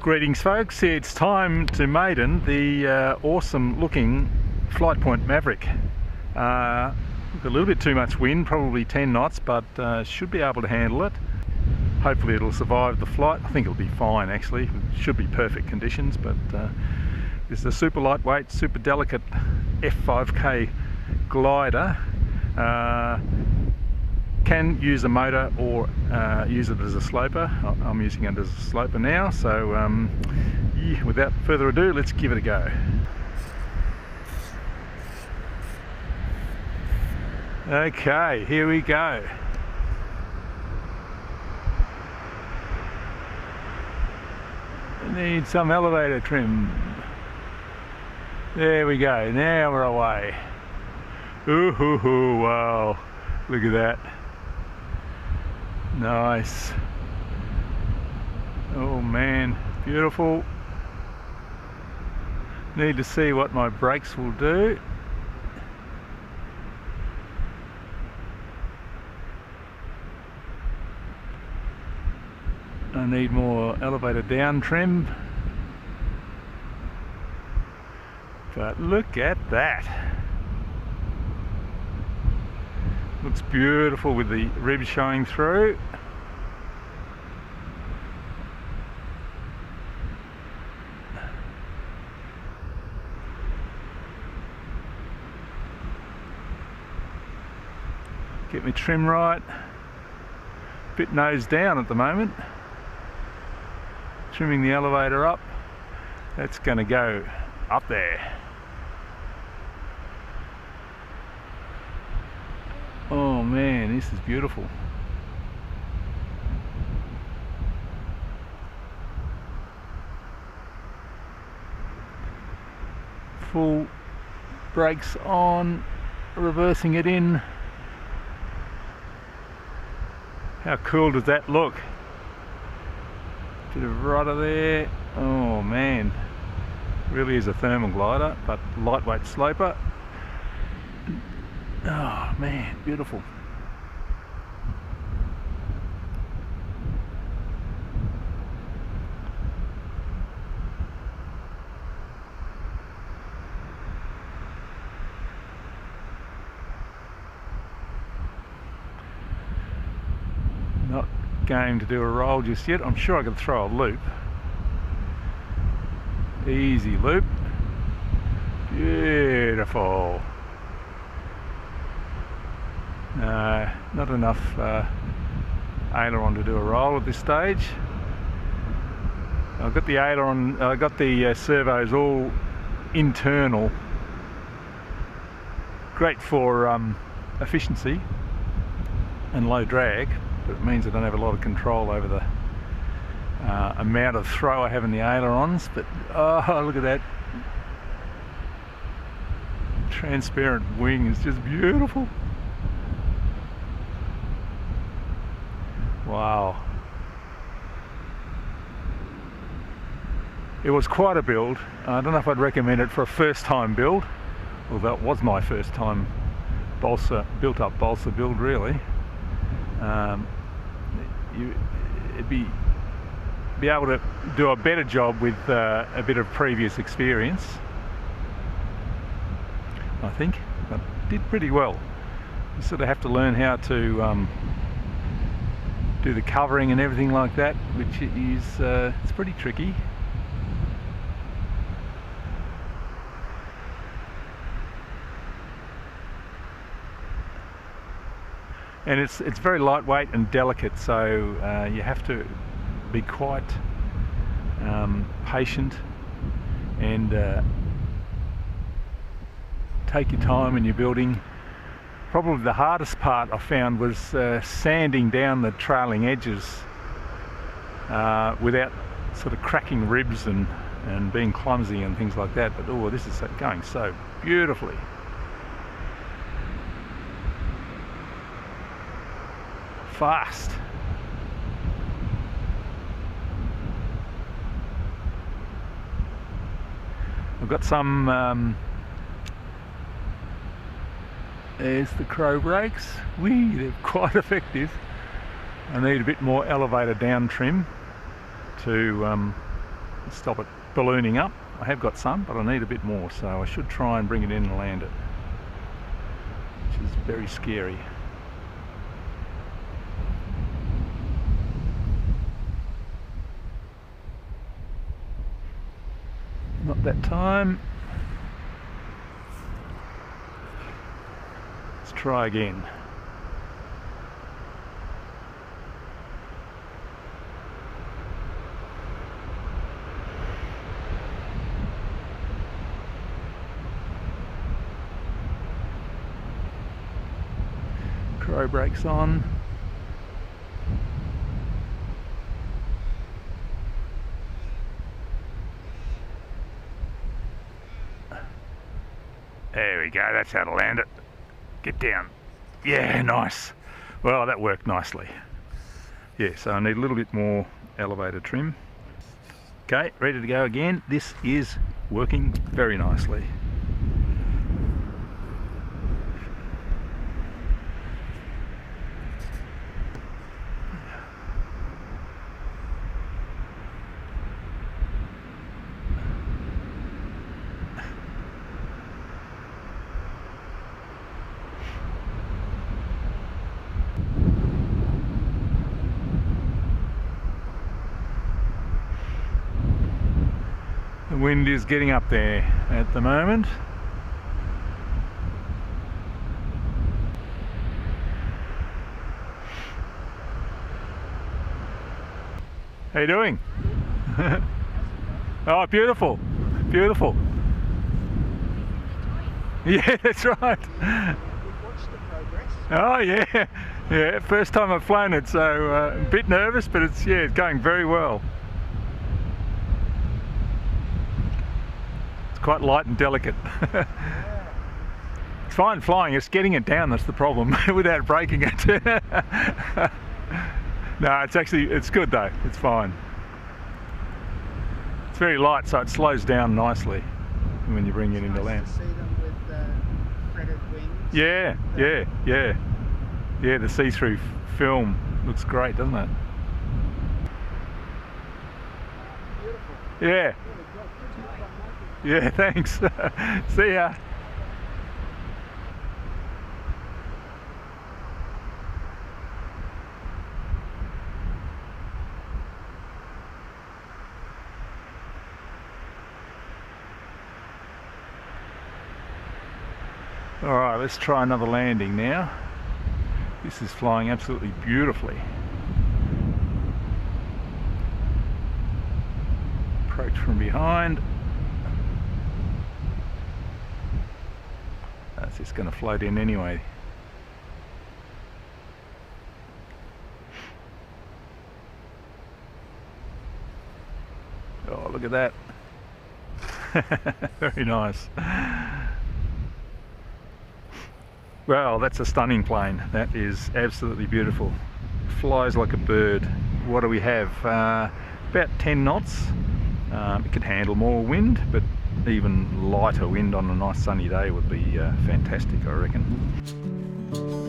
Greetings folks, it's time to Maiden the awesome looking FlightPoint Maverick. With a little bit too much wind, probably 10 knots, but should be able to handle it. Hopefully it'll survive the flight. I think it'll be fine actually, it should be perfect conditions, but this is a super lightweight, super delicate F5K glider. Can use a motor or use it as a sloper. I'm using it as a sloper now, so yeah, without further ado, let's give it a go. Okay, here we go. Need some elevator trim. There we go, now we're away. Ooh, hoo, hoo, wow, look at that. Nice. Oh man, beautiful. Need to see what my brakes will do. I need more elevator down trim. But look at that. Looks beautiful with the ribs showing through. Get my trim right. Bit nose down at the moment. Trimming the elevator up. That's going to go up there. Oh man, this is beautiful. Full brakes on, reversing it in. How cool does that look? Bit of rudder there. Oh man, really is a thermal glider, but lightweight sloper. Oh man, beautiful. Not game to do a roll just yet. I'm sure I could throw a loop. Easy loop. Beautiful. Not enough aileron to do a roll at this stage. I've got the aileron, I've got the servos all internal. Great for efficiency and low drag, but it means I don't have a lot of control over the amount of throw I have in the ailerons. But oh, look at that. Transparent wing is just beautiful. Wow. It was quite a build. I don't know if I'd recommend it for a first time build. Well, that was my first time balsa, built up balsa build really. It'd be able to do a better job with a bit of previous experience, I think, but did pretty well. You sort of have to learn how to do the covering and everything like that, which is it's pretty tricky. And it's very lightweight and delicate, so you have to be quite patient and take your time when you're building. Probably the hardest part I found was sanding down the trailing edges without sort of cracking ribs and being clumsy and things like that. But oh, this is going so beautifully. Fast. I've got some there's the crow brakes. Whee, they're quite effective. I need a bit more elevator down trim to stop it ballooning up. I have got some, but I need a bit more, so I should try and bring it in and land it, which is very scary. Not that time. Let's try again. Crow brakes on. There we go, that's how to land it. Get down. Yeah, nice. Well, that worked nicely. Yeah, so I need a little bit more elevator trim. Okay, ready to go again. This is working very nicely. The wind is getting up there at the moment. How you doing? Oh, beautiful, beautiful. Yeah, that's right. We've watched the progress. Oh yeah, yeah. First time I've flown it, so a bit nervous, but it's it's going very well. It's quite light and delicate. It's fine flying. It's getting it down that's the problem without breaking it. No, it's good though. It's fine. It's very light, so it slows down nicely when you bring it into land. To see them with threaded wings. Yeah, yeah. The see-through film looks great, doesn't it? Beautiful. Yeah. Yeah, thanks. See ya. Alright, let's try another landing now. This is flying absolutely beautifully. Approach from behind. That's just going to float in anyway. Oh, look at that. Very nice. Well, that's a stunning plane. That is absolutely beautiful. Flies like a bird. What do we have? About 10 knots. It could handle more wind, but even lighter wind on a nice sunny day would be fantastic, I reckon.